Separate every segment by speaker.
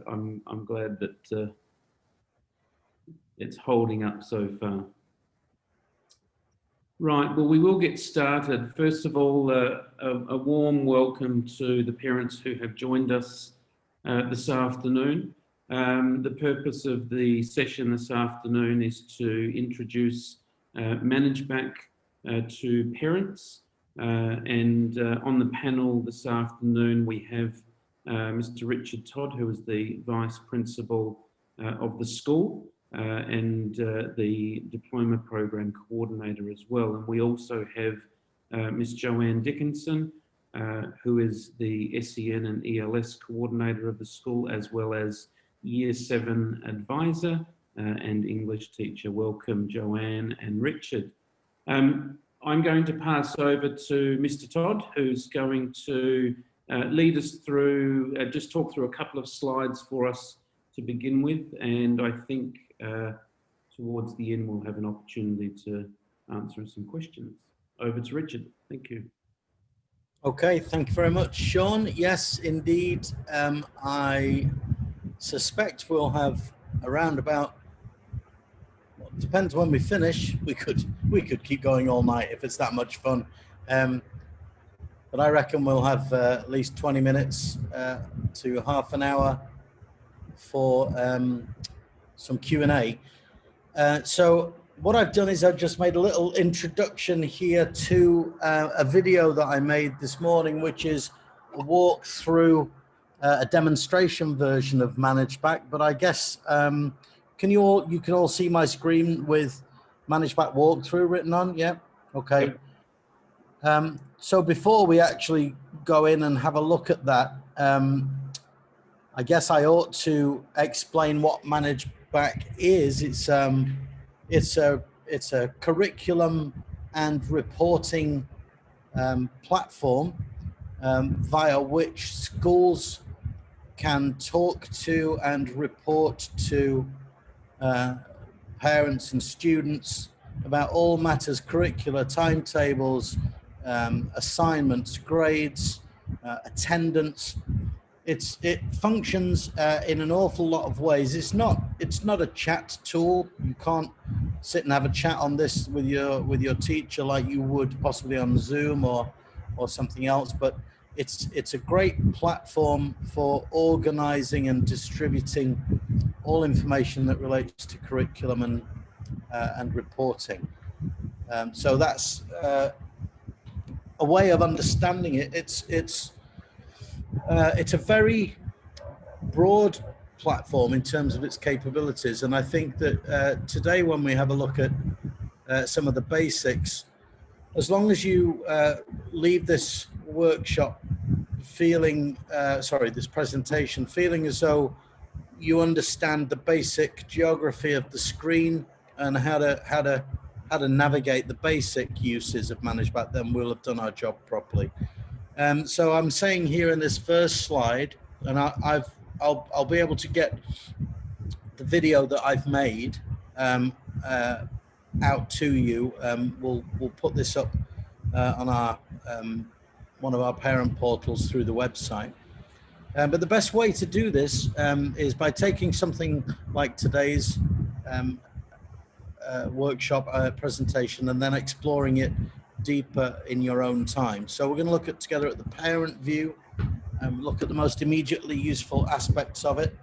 Speaker 1: I'm glad that it's holding up so far. Right, well, we will get started. First of all, a warm welcome to the parents who have joined us this afternoon. The purpose of the session this afternoon is to introduce Managebac to parents. And on the panel this afternoon, we have Mr. Richard Todd, who is the Vice Principal of the school. And the Diploma Program Coordinator as well. And we also have Ms. Joanne Dickinson, who is the SEN and ELS Coordinator of the school, as well as Year 7 Advisor and English Teacher. Welcome, Joanne and Richard. I'm going to pass over to Mr. Todd, who's going to lead us through, just talk through a couple of slides for us to begin with, and I think towards the end we'll have an opportunity to answer some questions. Over to Richard. Thank you.
Speaker 2: Okay, thank you very much, Sean. Yes, indeed. I suspect we'll have around about, well, it depends when we finish. We could keep going all night if it's that much fun. But I reckon we'll have at least 20 minutes to half an hour for some Q&A. So what I've done is I've just made a little introduction here to a video that I made this morning, which is a walk through a demonstration version of Managebac. But I guess you can all see my screen with Managebac walkthrough written on? Yeah. Okay. So before we actually go in and have a look at that, I guess I ought to explain what Managebac is. It's a curriculum and reporting platform via which schools can talk to and report to parents and students about all matters curricular, timetables, assignments, grades, attendance. It functions in an awful lot of ways. It's not a chat tool. You can't sit and have a chat on this with your teacher like you would possibly on Zoom or something else. But it's a great platform for organizing and distributing all information that relates to curriculum and reporting. So that's a way of understanding it. It's a very broad platform in terms of its capabilities, and I think that today when we have a look at some of the basics, as long as you leave this workshop feeling, this presentation feeling as though you understand the basic geography of the screen and how to navigate the basic uses of Managebac, then we'll have done our job properly. So I'm saying here in this first slide, and I'll be able to get the video that I've made out to you. We'll put this up on our one of our parent portals through the website. But the best way to do this is by taking something like today's workshop presentation and then exploring it deeper in your own time. So we're going to look together at the parent view and look at the most immediately useful aspects of it.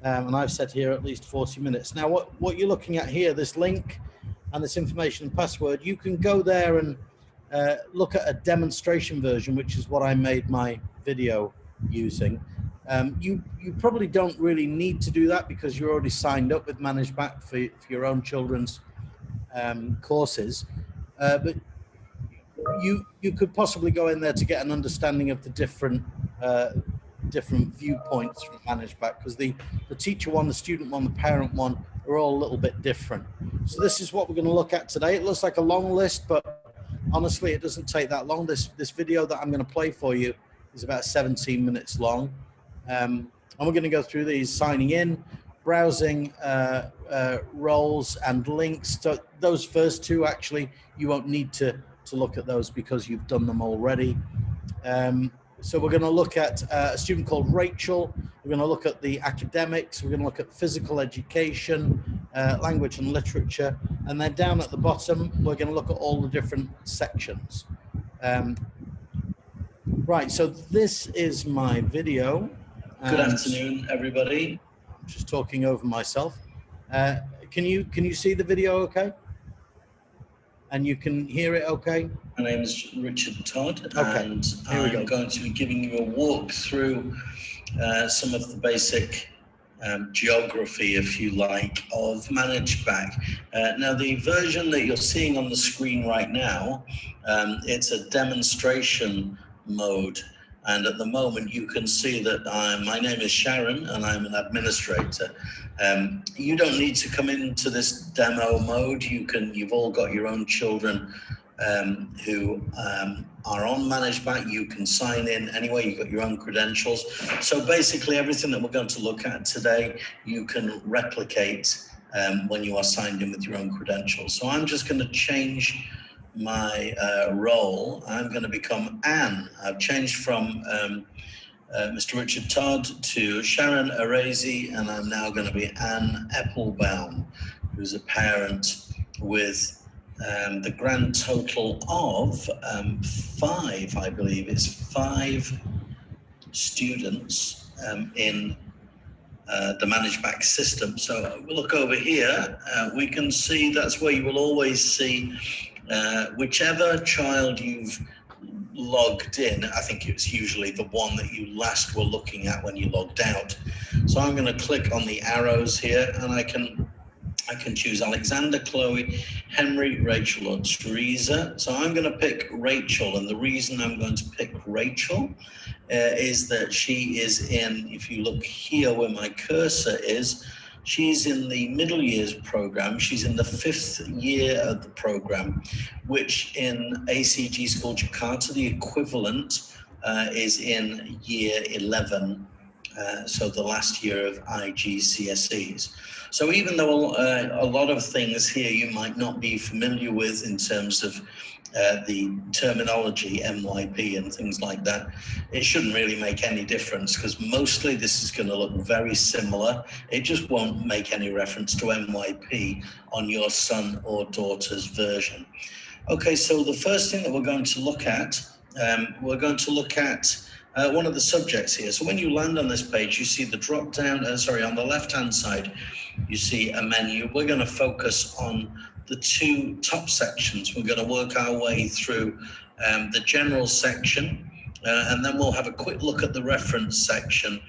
Speaker 2: And I've said here at least 40 minutes. Now what you're looking at here, this link and this information and password, you can go there and look at a demonstration version, which is what I made my video using. You probably don't really need to do that because you're already signed up with Managebac for your own children's courses. But you could possibly go in there to get an understanding of the different viewpoints from Managebac, because the teacher one, the student one, the parent one are all a little bit different. So this is what we're going to look at today. It looks like a long list, but honestly, it doesn't take that long. This video that I'm going to play for you is about 17 minutes long. And we're going to go through these: signing in, browsing roles and links. So those first two, actually, you won't need to look at those because you've done them already. So we're going to look at a student called Rachel. We're going to look at the academics. We're going to look at physical education, language and literature. And then down at the bottom, we're going to look at all the different sections. Right, so this is my video.
Speaker 3: Good afternoon, everybody.
Speaker 2: I'm just talking over myself. Can you see the video okay? And you can hear it okay?
Speaker 3: My name is Richard Todd,
Speaker 2: Okay,
Speaker 3: and
Speaker 2: here we go.
Speaker 3: I'm going to be giving you a walk through some of the basic geography, if you like, of Managebac. Now, the version that you're seeing on the screen right now, it's a demonstration mode. And at the moment, you can see that my name is Sharon, and I'm an administrator. You don't need to come into this demo mode. You've all got your own children who are on Managebac. You can sign in anyway. You've got your own credentials. So basically, everything that we're going to look at today, you can replicate when you are signed in with your own credentials. So I'm just going to change my role. I'm going to become Anne. I've changed from Mr. Richard Todd to Sharon Arezi, and I'm now going to be Anne Eppelbaum, who's a parent with the grand total of 5, I believe it's 5 students in the Managebac system. So we'll look over here. We can see that's where you will always see whichever child you've logged in. I think it's usually the one that you last were looking at when you logged out. So I'm going to click on the arrows here, and I can choose Alexander, Chloe, Henry, Rachel, or Teresa. So I'm going to pick Rachel, and the reason I'm going to pick Rachel is that she is in, if you look here where my cursor is, she's in the middle years program. She's in the 5th year of the program, which in ACG School Jakarta, the equivalent is in year 11. So the last year of IGCSEs. So even though a lot of things here you might not be familiar with in terms of the terminology, MYP and things like that, it shouldn't really make any difference, because mostly this is going to look very similar. It just won't make any reference to MYP on your son or daughter's version. Okay, so the first thing that we're going to look at, one of the subjects here. So when you land on this page, you see the drop down, on the left hand side, you see a menu. We're going to focus on the 2 top sections. We're going to work our way through the general section, and then we'll have a quick look at the reference section.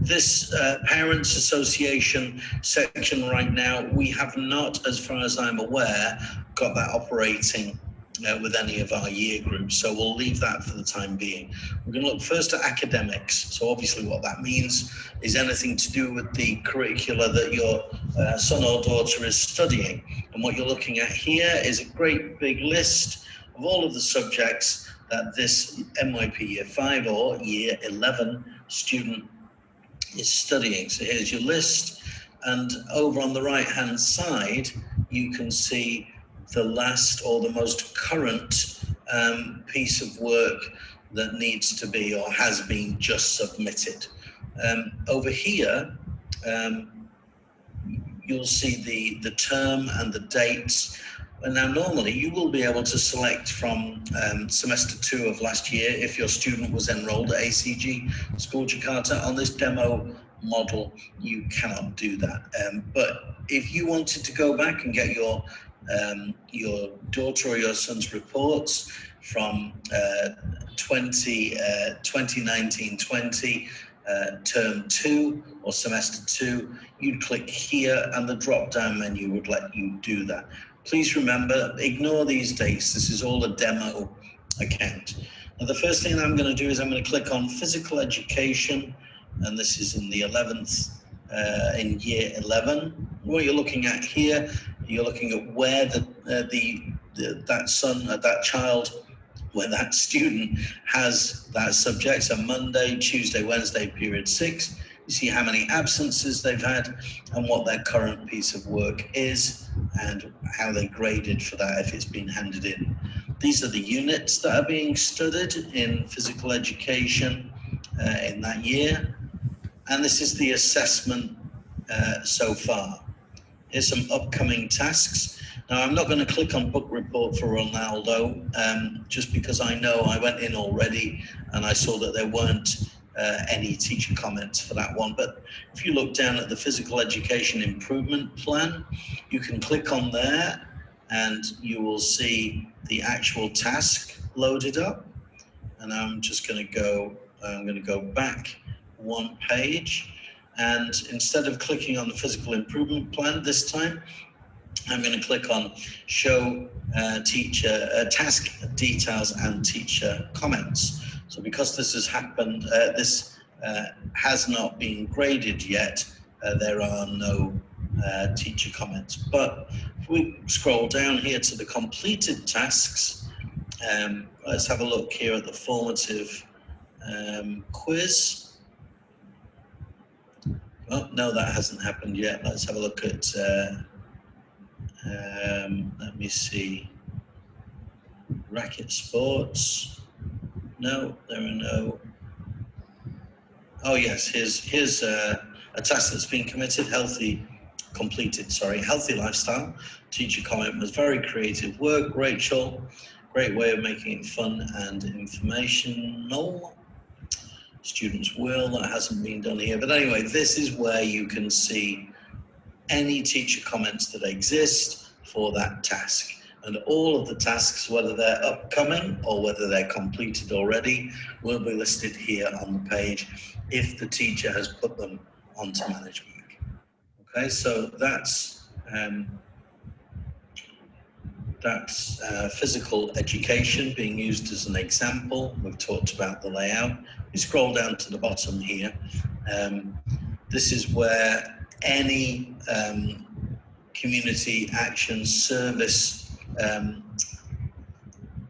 Speaker 3: This Parents Association section right now, we have not, as far as I'm aware, got that operating with any of our year groups. So we'll leave that for the time being. We're going to look first at academics. So obviously what that means is anything to do with the curricula that your son or daughter is studying. And what you're looking at here is a great big list of all of the subjects that this MYP Year 5 or Year 11 student is studying. So here's your list. And over on the right-hand side, you can see the last or the most current piece of work that needs to be or has been just submitted. Over here, you'll see the term and the dates. And now normally you will be able to select from semester 2 of last year if your student was enrolled at ACG School Jakarta. On this demo model, you cannot do that. But if you wanted to go back and get your daughter or your son's reports from 2019-20 term 2 or semester 2, you'd click here and the drop down menu would let you do that. Please remember, ignore these dates. This is all a demo account. Now, the first thing I'm going to do is I'm going to click on physical education, and this is in the 11th, in year 11. What you're looking at here, you're looking at where that child, where that student has that subject. So Monday, Tuesday, Wednesday, period 6. You see how many absences they've had and what their current piece of work is and how they graded for that if it's been handed in. These are the units that are being studied in physical education in that year. And this is the assessment so far. Here's some upcoming tasks. Now, I'm not going to click on book report for Ronaldo, just because I know I went in already and I saw that there weren't any teacher comments for that one. But if you look down at the physical education improvement plan, you can click on there and you will see the actual task loaded up. And I'm just going to go back one page. And instead of clicking on the physical improvement plan this time, I'm going to click on show teacher task details and teacher comments. So because this has happened, this has not been graded yet, there are no teacher comments. But if we scroll down here to the completed tasks, let's have a look here at the formative quiz. Oh, no, that hasn't happened yet. Let's have a look at, let me see, racket sports. No, there are no. Oh yes, here's a task that's been completed, healthy lifestyle. Teacher comment was very creative work, Rachel. Great way of making it fun and informational. Students will, that hasn't been done here. But anyway, this is where you can see any teacher comments that exist for that task. And all of the tasks, whether they're upcoming or whether they're completed already, will be listed here on the page if the teacher has put them onto Managebac. Okay, so that's physical education being used as an example. We've talked about the layout. We scroll down to the bottom here. This is where any community action service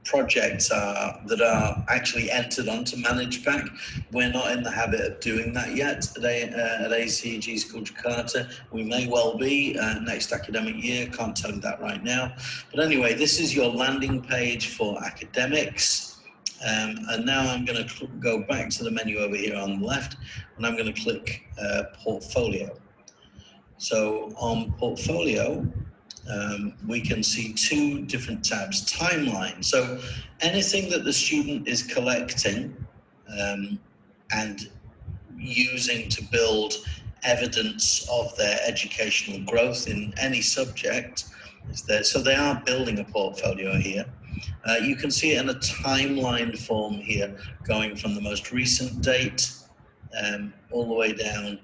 Speaker 3: projects that are actually entered onto Managebac. We're not in the habit of doing that yet today at ACG School Jakarta. We may well be next academic year, can't tell you that right now. But anyway, this is your landing page for academics. And now I'm going to go back to the menu over here on the left, and I'm going to click Portfolio. So on Portfolio, we can see two different tabs. Timeline. So anything that the student is collecting and using to build evidence of their educational growth in any subject is there. So they are building a portfolio here. You can see it in a timeline form here, going from the most recent date all the way down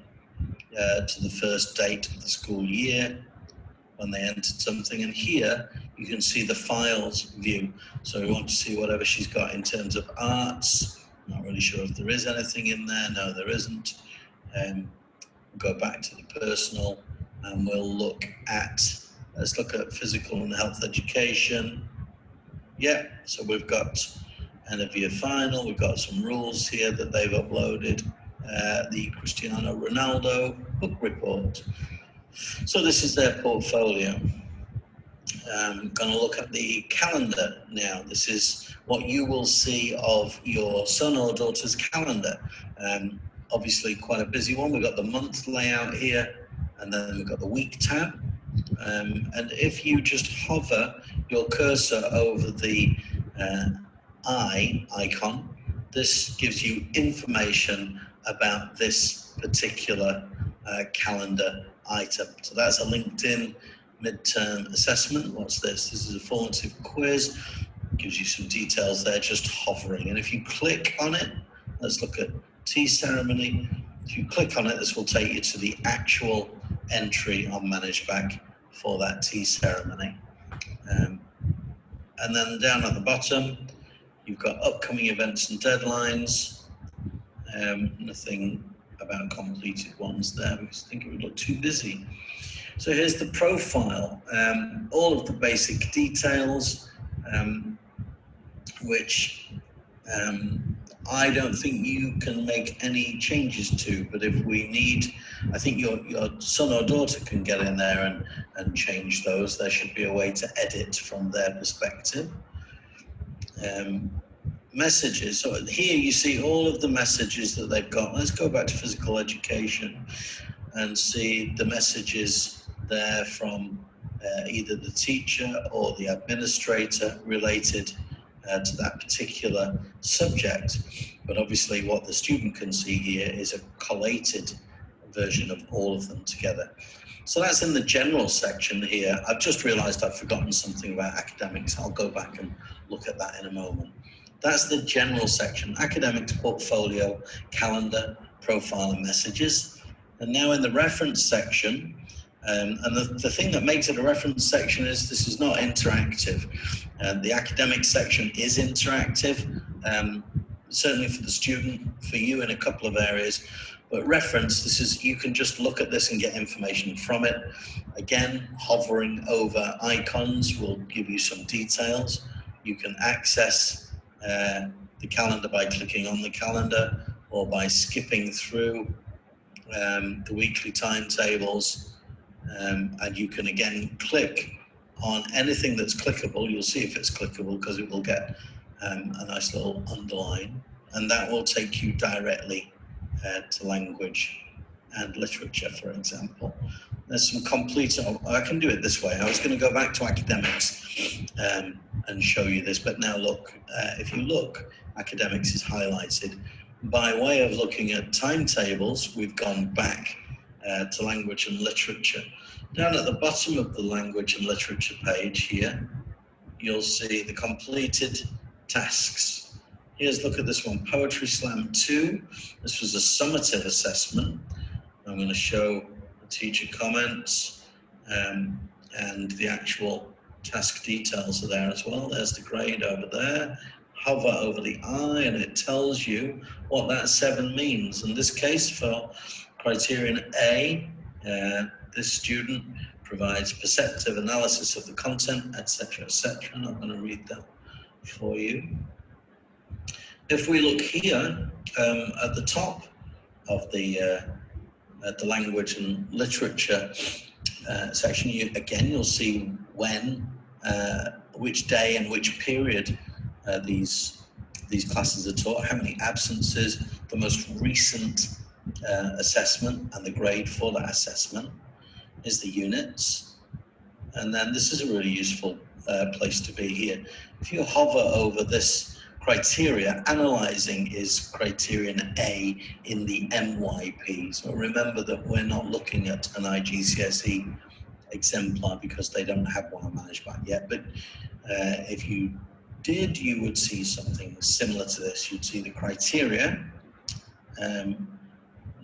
Speaker 3: to the first date of the school year when they entered something. And here you can see the files view. So we want to see whatever she's got in terms of arts. Not really sure if there is anything in there. No, there isn't. We'll go back to the personal and we'll look at, let's look at physical and health education. Yeah, so we've got end of year final. We've got some rules here that they've uploaded. The Cristiano Ronaldo book report. So this is their portfolio. I'm going to look at the calendar now. This is what you will see of your son or daughter's calendar. Obviously quite a busy one. We've got the month layout here, and then we've got the week tab. And if you just hover your cursor over the eye icon, this gives you information about this particular calendar item. So that's a LinkedIn midterm assessment. What's this? This is a formative quiz. It gives you some details there, just hovering. And if you click on it, let's look at tea ceremony. If you click on it, this will take you to the actual entry on Managebac for that tea ceremony. And then down at the bottom, you've got upcoming events and deadlines. Nothing about completed ones there because I think it would look too busy. So here's the profile, all of the basic details, which I don't think you can make any changes to, but if we need, I think your son or daughter can get in there and change those. There should be a way to edit from their perspective. messages. So here you see all of the messages that they've got. Let's go back to physical education and see the messages there from either the teacher or the administrator related to that particular subject. But obviously what the student can see here is a collated version of all of them together. So that's in the general section here. I've just realized I've forgotten something about academics. I'll go back and look at that in a moment. That's the general section: academics, portfolio, calendar, profile, and messages. And now in the reference section, and the thing that makes it a reference section is this is not interactive. The academic section is interactive, certainly for the student, for you in a couple of areas. But reference, this is, you can just look at this and get information from it. Again, hovering over icons will give you some details. You can access the calendar by clicking on the calendar or by skipping through the weekly timetables. And you can again click on anything that's clickable. You'll see if it's clickable because it will get a nice little underline, and that will take you directly to language and literature, for example. There's some complete, I can do it this way. I was going to go back to academics and show you this, but now look, if you look, academics is highlighted. By way of looking at timetables, we've gone back to language and literature. Down at the bottom of the language and literature page here, you'll see the completed tasks. Here's, look at this one, Poetry Slam 2. This was a summative assessment. I'm going to show the teacher comments and the actual task details are there as well. There's the grade over there. Hover over the I and it tells you what that 7 means. In this case, for criterion A, this student provides perceptive analysis of the content, etc., etc. I'm not going to read that for you. If we look here at the top of the language and literature section, you'll see when, which day and which period these classes are taught, how many absences, the most recent assessment and the grade for that assessment is the units. And then this is a really useful place to be here. If you hover over this criteria, analyzing is criterion A in the MYP. So remember that we're not looking at an IGCSE exemplar because they don't have one on Managebac yet. But if you did, you would see something similar to this. You'd see the criteria.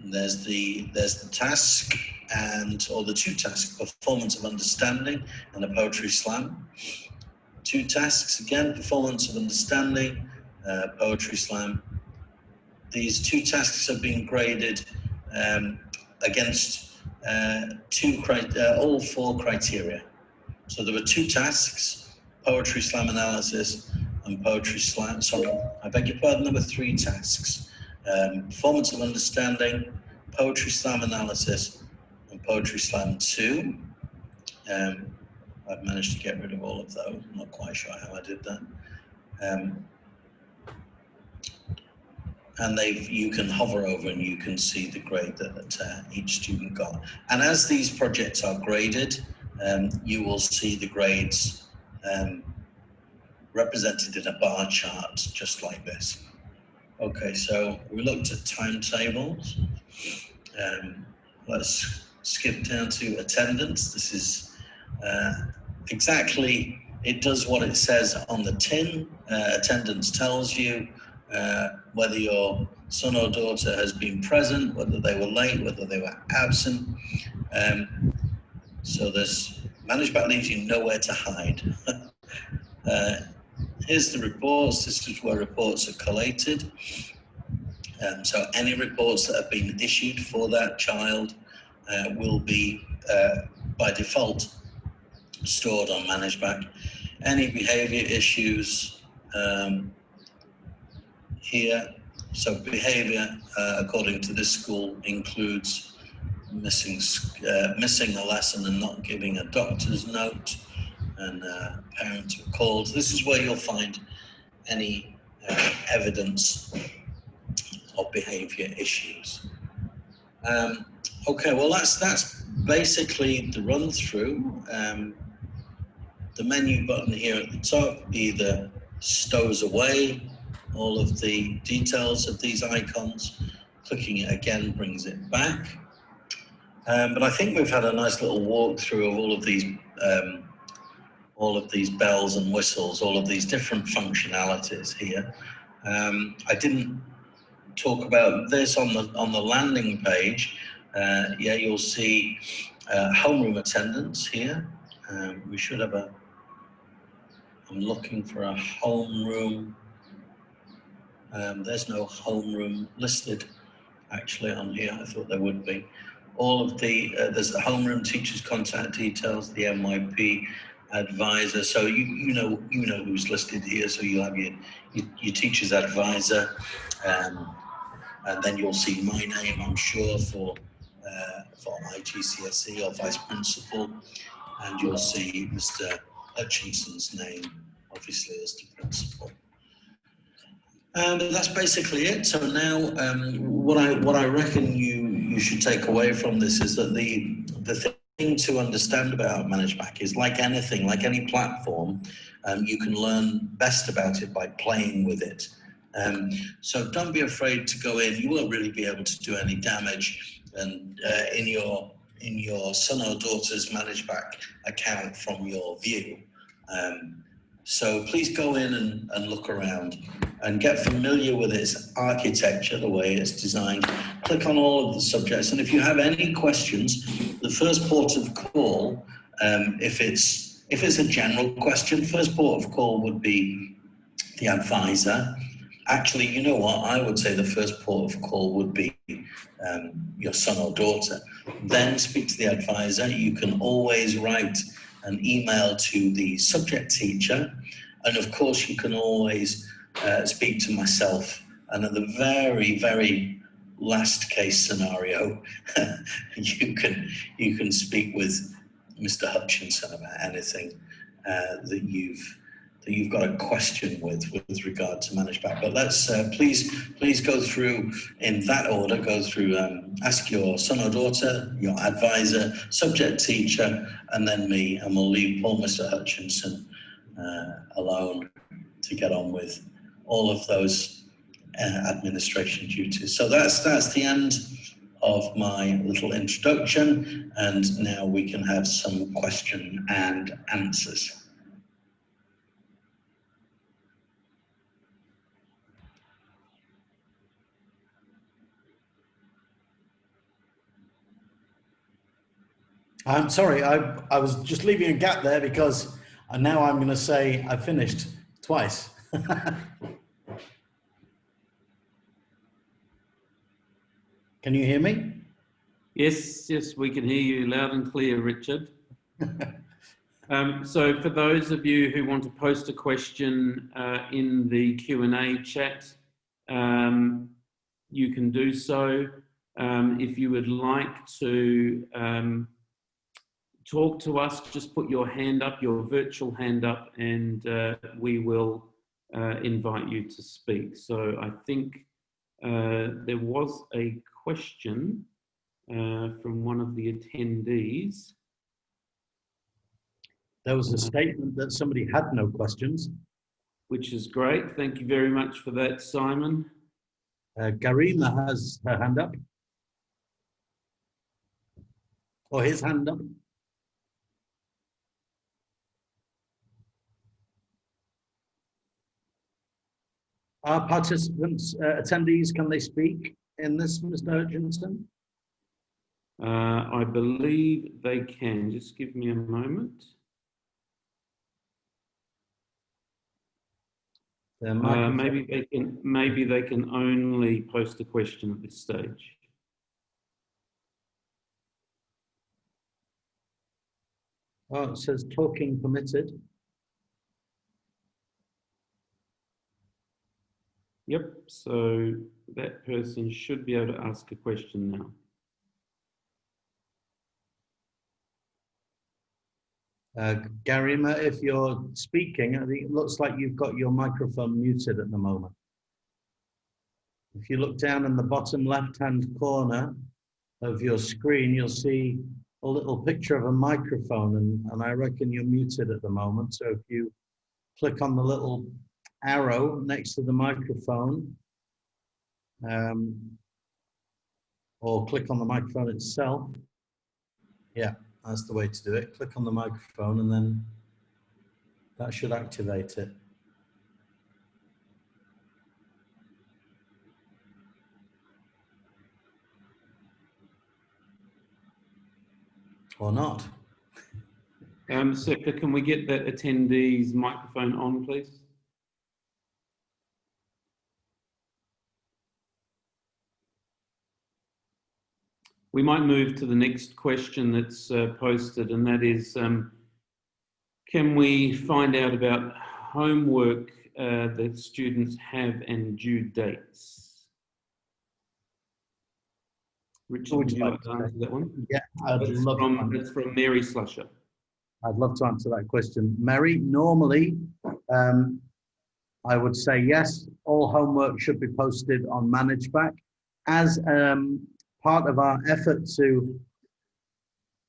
Speaker 3: There's the task or the 2 tasks, performance of understanding and a poetry slam. 2 tasks again, performance of understanding, poetry slam. These 2 tasks have been graded against all 4 criteria. So there were 2 tasks, poetry slam analysis and poetry slam, I beg your pardon, there were 3 tasks. Performance of understanding, poetry slam analysis, and poetry slam 2. I've managed to get rid of all of those. I'm not quite sure how I did that. And you can hover over and you can see the grade that each student got. And as these projects are graded, you will see the grades represented in a bar chart, just like this. Okay, so we looked at timetables. Let's skip down to attendance. This is exactly, it does what it says on the tin. Attendance tells you whether your son or daughter has been present, whether they were late, whether they were absent. So Managebac leaves you nowhere to hide. Here's the reports. This is where reports are collated. So any reports that have been issued for that child will be, by default, stored on Managebac. Any behaviour issues here. So behaviour, according to this school, includes missing a lesson and not giving a doctor's note, and parents were called. This is where you'll find any evidence of behavior issues. Okay, well that's basically the run through. The menu button here at the top either stows away all of the details of these icons. Clicking it again brings it back. But I think we've had a nice little walkthrough of all of these bells and whistles, all of these different functionalities here. I didn't talk about this on the landing page. Yeah, you'll see homeroom attendance here. We should have I'm looking for a homeroom. There's no homeroom listed actually on here. I thought there would be. All of the, there's the homeroom teacher's contact details, the MYP advisor. So you know who's listed here. So you have your teacher's advisor, and then you'll see my name, I'm sure, for IGCSE or vice principal, and you'll see Mr. Hutchinson's name, obviously, as the principal. But that's basically it. So now, what I reckon you should take away from this is that the thing to understand about Managebac is, like anything, like any platform, you can learn best about it by playing with it. So don't be afraid to go in. You won't really be able to do any damage, and in your son or daughter's Managebac account from your view. So please go in and look around and get familiar with its architecture, the way it's designed. Click on all of the subjects, and if you have any questions, the first port of call, if it's a general question, first port of call would be the advisor. Actually, you know what? I would say the first port of call would be your son or daughter. Then speak to the advisor. You can always write an email to the subject teacher. And of course, you can always speak to myself. And at the very, very last case scenario, you can speak with Mr. Hutchinson about anything that you've got a question with regard to Managebac. But let's please go through in that order. Go through, ask your son or daughter, your advisor, subject teacher, and then me, and we'll leave poor Mr. Hutchinson alone to get on with all of those administration duties. So that's the end of my little introduction, and now we can have some question and answers.
Speaker 2: I'm sorry, I was just leaving a gap there because now I'm going to say I finished twice. Can you hear me?
Speaker 1: Yes, we can hear you loud and clear, Richard. So for those of you who want to post a question in the Q&A chat, you can do so. If you would like to talk to us, just put your hand up, your virtual hand up, and we will invite you to speak. So I think there was a question from one of the attendees.
Speaker 2: There was a statement that somebody had no questions.
Speaker 1: Which is great. Thank you very much for that, Simon.
Speaker 2: Garima has her hand up. Or his hand up. Are participants, attendees, can they speak in this, Mr. Hutchinson?
Speaker 1: I believe they can. Just give me a moment. Maybe they can only post a question at this stage.
Speaker 2: Oh, it says talking permitted.
Speaker 1: Yep, so that person should be able to ask a question now.
Speaker 2: Garima, if you're speaking, I think it looks like you've got your microphone muted at the moment. If you look down in the bottom left-hand corner of your screen, you'll see a little picture of a microphone, and I reckon you're muted at the moment. So if you click on the little arrow next to the microphone, or click on the microphone itself. Yeah, that's the way to do it. Click on the microphone and then that should activate it. Or not.
Speaker 1: Sector, can we get that attendee's microphone on, please? We might move to the next question that's posted, and that is, can we find out about homework that students have and due dates? Richard, would you like to answer that one?
Speaker 2: Yeah,
Speaker 1: It's from Mary Slusher.
Speaker 2: I'd love to answer that question. Mary, normally, I would say yes, all homework should be posted on Managebac. As part of our effort to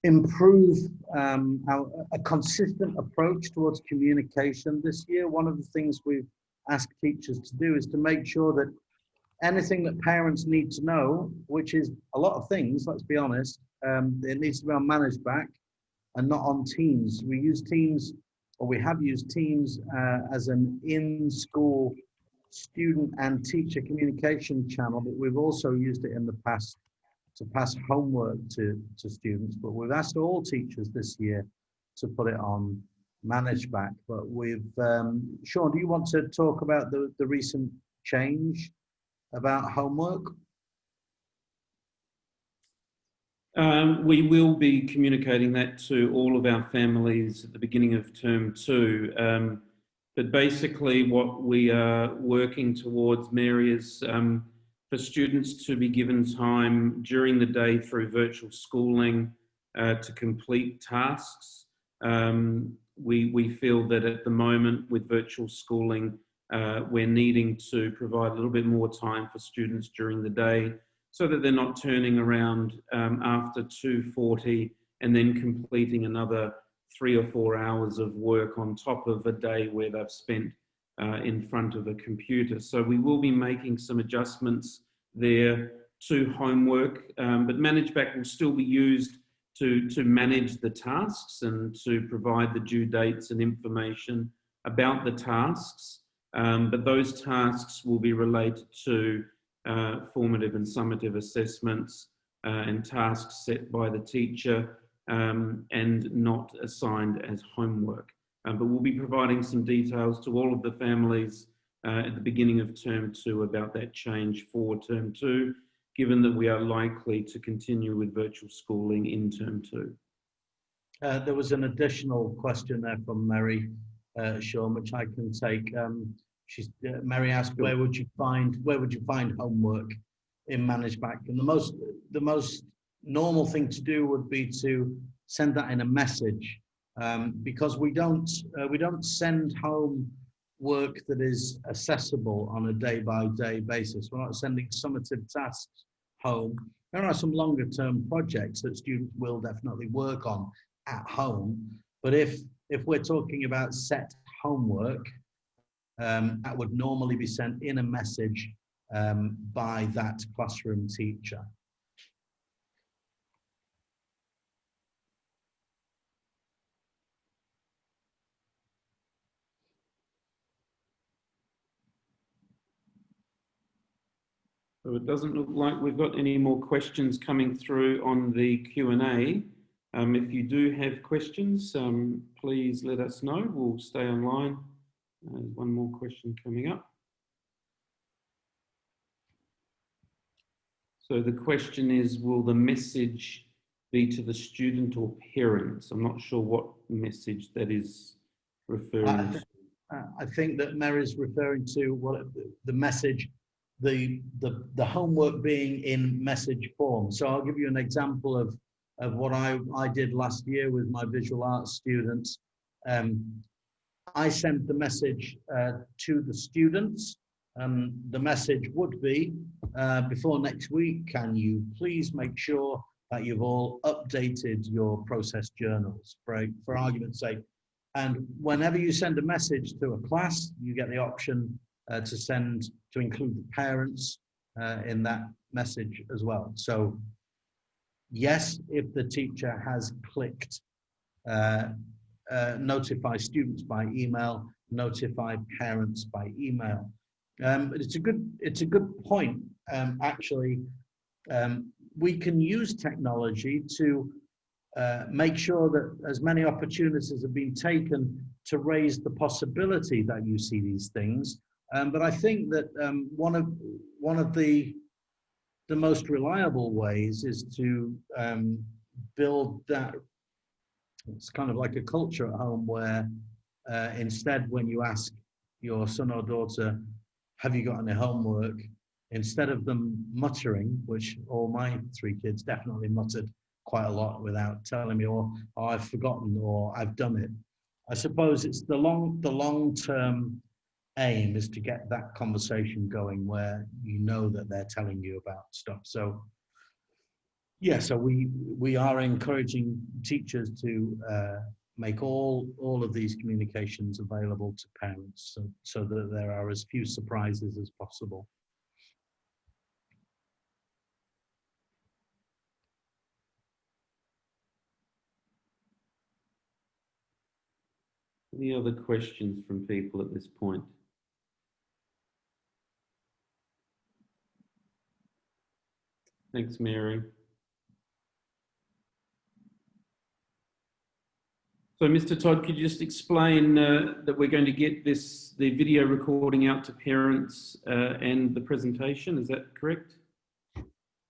Speaker 2: improve a consistent approach towards communication this year, one of the things we've asked teachers to do is to make sure that anything that parents need to know, which is a lot of things, let's be honest, it needs to be on Managebac and not on Teams. We use Teams, or we have used Teams as an in-school student and teacher communication channel, but we've also used it in the past to pass homework to students. But we've asked all teachers this year to put it on Managebac. But we've, Sean, do you want to talk about the recent change about homework?
Speaker 1: We will be communicating that to all of our families at the beginning of term 2. But basically what we are working towards, Mary, is for students to be given time during the day through virtual schooling to complete tasks. We feel that at the moment with virtual schooling, we're needing to provide a little bit more time for students during the day so that they're not turning around after 2:40 and then completing another 3 or 4 hours of work on top of a day where they've spent in front of a computer. So we will be making some adjustments there to homework, but Managebac will still be used to manage the tasks and to provide the due dates and information about the tasks. But those tasks will be related to formative and summative assessments and tasks set by the teacher and not assigned as homework. But we'll be providing some details to all of the families at the beginning of term 2 about that change for term 2, given that we are likely to continue with virtual schooling in term 2.
Speaker 2: There was an additional question there from Mary, Sean, which I can take. Mary asked, where would you find homework in Managebac? And the most normal thing to do would be to send that in a message, because we don't send home work that is accessible on a day-by-day basis. We're not sending summative tasks home. There are some longer-term projects that students will definitely work on at home, but if we're talking about set homework, that would normally be sent in a message by that classroom teacher.
Speaker 1: So it doesn't look like we've got any more questions coming through on the Q&A. If you do have questions, please let us know. We'll stay online. There's one more question coming up. So the question is, will the message be to the student or parents? I'm not sure what message that is referring to.
Speaker 2: I think that Mary's referring to what the message, the homework being in message form. So I'll give you an example of of what I did last year with my visual arts students. I sent the message to the students. The message would be, before next week, can you please make sure that you've all updated your process journals, for argument's sake. And whenever you send a message to a class, you get the option to include the parents in that message as well. So yes, if the teacher has clicked notify students by email, notify parents by email. It's a good point. Actually, we can use technology to make sure that as many opportunities have been taken to raise the possibility that you see these things. But I think that one of the most reliable ways is to build that. It's kind of like a culture at home where instead, when you ask your son or daughter, have you got any homework? Instead of them muttering, which all my 3 kids definitely muttered quite a lot without telling me, or oh, I've forgotten, or I've done it. I suppose it's the long-term aim is to get that conversation going where you know that they're telling you about stuff. So yeah, so we are encouraging teachers to make all of these communications available to parents so that there are as few surprises as possible.
Speaker 1: Any other questions from people at this point? Thanks, Mary. So, Mr. Todd, could you just explain that we're going to get the video recording out to parents and the presentation? Is that correct?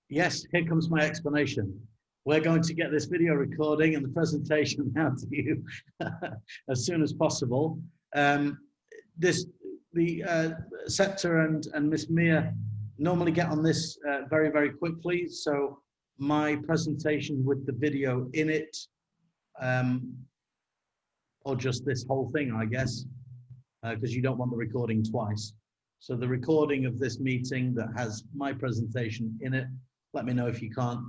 Speaker 2: Yes, here comes my explanation. We're going to get this video recording and the presentation out to you as soon as possible. Scepter and Miss Mia normally get on this very, very quickly. So my presentation with the video in it, or just this whole thing, I guess, because you don't want the recording twice. So the recording of this meeting that has my presentation in it, let me know if you've got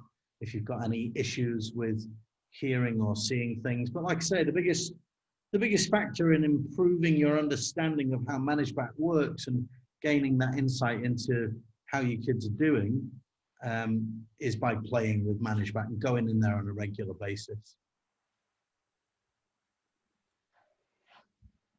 Speaker 2: any issues with hearing or seeing things. But like I say, the biggest factor in improving your understanding of how Managebac works and gaining that insight into how your kids are doing is by playing with Managebac and going in there on a regular basis.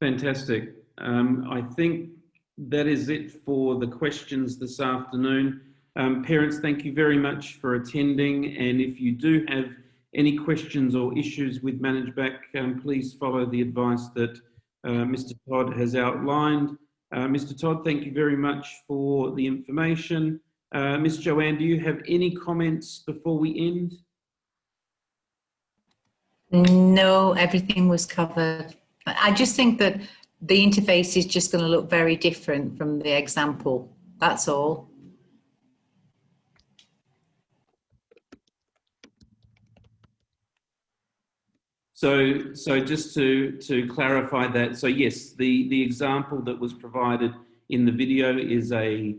Speaker 1: Fantastic. I think that is it for the questions this afternoon. Parents, thank you very much for attending. And if you do have any questions or issues with Managebac, please follow the advice that Mr. Todd has outlined. Mr. Todd, thank you very much for the information. Miss Joanne, do you have any comments before we end?
Speaker 4: No, everything was covered. I just think that the interface is just going to look very different from the example. That's all.
Speaker 1: So just to clarify that, so yes, the example that was provided in the video is a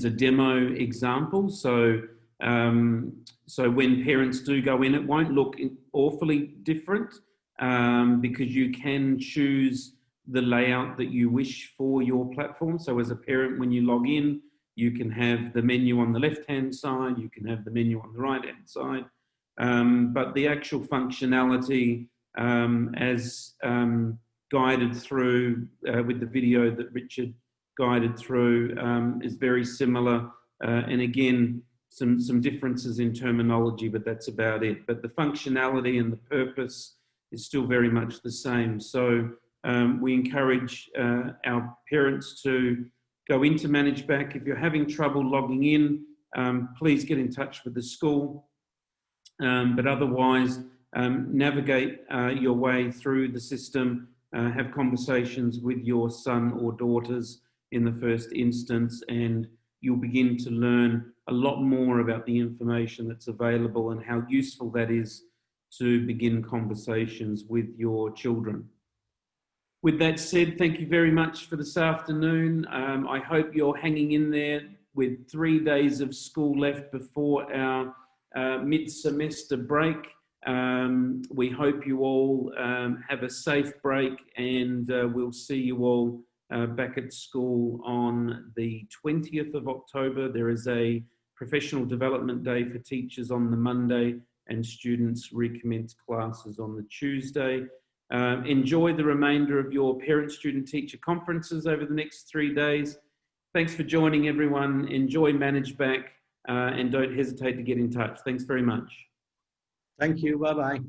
Speaker 1: demo example. So when parents do go in, it won't look awfully different because you can choose the layout that you wish for your platform. So as a parent, when you log in, you can have the menu on the left-hand side, you can have the menu on the right-hand side. But the actual functionality as guided through with the video that Richard guided through is very similar. And again, some differences in terminology, but that's about it. But the functionality and the purpose is still very much the same. So we encourage our parents to go into Managebac. If you're having trouble logging in, please get in touch with the school. But otherwise, navigate your way through the system, have conversations with your son or daughters in the first instance, and you'll begin to learn a lot more about the information that's available and how useful that is to begin conversations with your children. With that said, thank you very much for this afternoon. I hope you're hanging in there with 3 days of school left before our mid-semester break. We hope you all have a safe break, and we'll see you all back at school on the 20th of October. There is a professional development day for teachers on the Monday, and students recommence classes on the Tuesday. Enjoy the remainder of your parent-student-teacher conferences over the next 3 days. Thanks for joining, everyone. Enjoy Managebac, and don't hesitate to get in touch. Thanks very much.
Speaker 2: Thank you. Bye-bye.